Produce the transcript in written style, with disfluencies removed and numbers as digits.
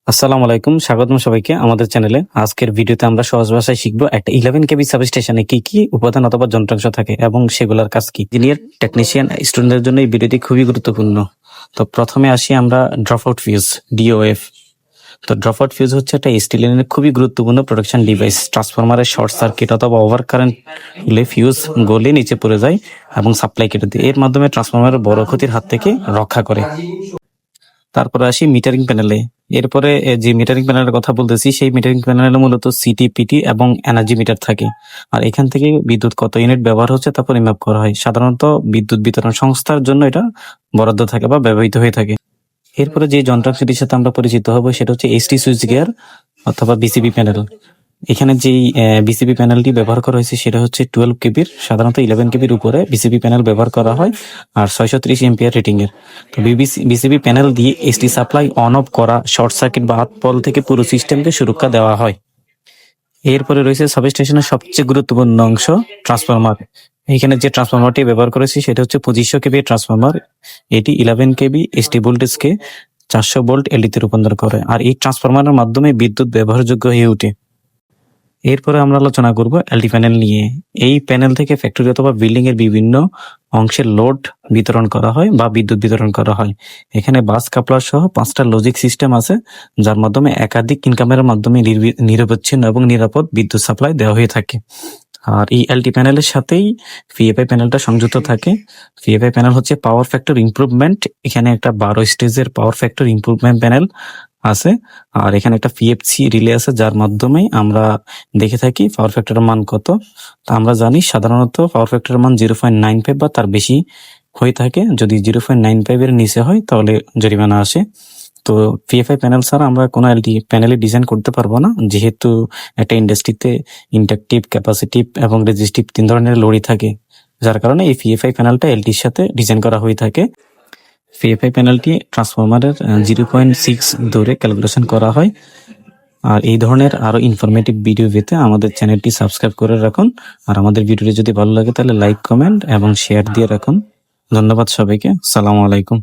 আসসালামু আলাইকুম, স্বাগতম সবাইকে আমাদের চ্যানেলে। আজকের ভিডিওতে আমরা সহজ ভাষায় শিখবো একটা 11 কেবি সাবস্টেশনে কি কি উপাদান অথবা যন্ত্রাংশ থাকে এবং সেগুলোর কাজ কি। ইঞ্জিনিয়ার, টেকনিশিয়ান, স্টুডেন্টদের জন্য এই ভিডিওটি খুবই গুরুত্বপূর্ণ। তো প্রথমে আসি আমরা ড্রপ আউট ফিউজ, ডিওএফ। তো ড্রপ আউট ফিউজ হচ্ছে একটা স্টিল লাইনের খুবই গুরুত্বপূর্ণ প্রোটেকশন ডিভাইস। ট্রান্সফরমারের শর্ট সার্কিট অথবা ওভার কারেন্ট হলে ফিউজ গলে নিচে পড়ে যায় এবং সাপ্লাই কেটে দেয়। এর মাধ্যমে ট্রান্সফরমারের বড় ক্ষতির হাত থেকে রক্ষা করে। তারপরে আসি মিটারিং প্যানেলে। এরপরে যে মিটারিং প্যানেলের কথা বলতেছি, সেই মিটারিং প্যানেলে মূলত সিটি, পিটি এবং এনার্জি মিটার থাকে। আর এখান থেকে বিদ্যুৎ কত ইউনিট ব্যবহার হচ্ছে তা পরিমাপ করা হয়। সাধারণত বিদ্যুৎ বিতরণ সংস্থার জন্য এটা বরাদ্দ থাকে বা ব্যবহৃত হয়ে থাকে। এরপরে যে যন্ত্রাংশটির সাথে আমরা পরিচিত হব সেটা হচ্ছে এসটি সুইচ গিয়ার অথবা বিসিবি প্যানেল। এখানে যেই বিসিবি প্যানেলটি ব্যবহার করা হয়েছে সেটা হচ্ছে 12 কেবির, সাধারণত 11 কেবির উপরে বিসিবি প্যানেল ব্যবহার করা হয় আর 630 এম্পিয়ার রেটিং এর। তো বিসিবি প্যানেল দিয়ে এসটি সাপ্লাই অন অফ করা, শর্ট সার্কিট বা আতপল থেকে পুরো সিস্টেমকে সুরক্ষা দেওয়া হয়। এরপরে রয়েছে সাবস্টেশনের সবচেয়ে গুরুত্বপূর্ণ অংশ, ট্রান্সফরমার। এখানে যে ট্রান্সফরমারটি ব্যবহার করেছি সেটা হচ্ছে 2500 কেবি ট্রান্সফরমার। এটি 11 কেবি এসটি ভোল্টেজকে 400 ভোল্ট এলডিতে রূপান্তর করে, আর এই ট্রান্সফরমারের মাধ্যমে বিদ্যুৎ ব্যবহারযোগ্য হয়ে ওঠে। এরপরে আমরা আলোচনা করব এলডি প্যানেল নিয়ে। এই প্যানেল থেকে ফ্যাক্টরি অথবা বিল্ডিং এর বিভিন্ন অংশের লোড বিতরণ করা হয় বা বিদ্যুৎ বিতরণ করা হয়। এখানে বাস কাপলার সহ 5টা লজিক সিস্টেম আছে, যার মাধ্যমে একাধিক ইনকামের মাধ্যমে নিরবচ্ছিন্ন এবং নিরাপদ বিদ্যুৎ সাপ্লাই দেওয়া হয়ে থাকে। আর এই এলটি প্যানেলের সাথেই ভিএফআই প্যানেলটা সংযুক্ত থাকে। ভিএফআই প্যানেল হচ্ছে পাওয়ার ফ্যাক্টর ইমপ্রুভমেন্ট। এখানে একটা 12 স্টেজের পাওয়ার ফ্যাক্টর ইমপ্রুভমেন্ট প্যানেল আছে, আর এখানে একটা পিএফসি রিলে আছে, যার মাধ্যমে আমরা দেখে থাকি পাওয়ার ফ্যাক্টরের মান কত। তা আমরা জানি সাধারণত পাওয়ার ফ্যাক্টরের মান 0.95 বা তার বেশি হয়ে থাকে। যদি 0.95 এর নিচে হয় তাহলে জরিমানা আসে। তো পিএফআই প্যানেল ছাড়া আমরা কোনো এলটি প্যানেলে ডিজাইন করতে পারবো না, যেহেতু একটা ইন্ডাস্ট্রিতে ইন্ডাকটিভ, ক্যাপাসিটিভ এবং রেজিস্টিভ 3 ধরনের লোডই থাকে, যার কারণে এই পিএফআই প্যানেলটা এলটির সাথে ডিজাইন করা হয়ে থাকে। পিএফআই প্যানেলটি ট্রান্সফরমারের 0.6 ধরে ক্যালকুলেশন করা হয়। আর এই ধরনের আরো ইনফরমেটিভ ভিডিও পেতে আমাদের চ্যানেলটি সাবস্ক্রাইব করে রাখুন। আর আমাদের ভিডিওটি যদি ভালো লাগে তাহলে লাইক, কমেন্ট এবং শেয়ার দিয়ে রাখুন। ধন্যবাদ সবাইকে। সালামু আলাইকুম।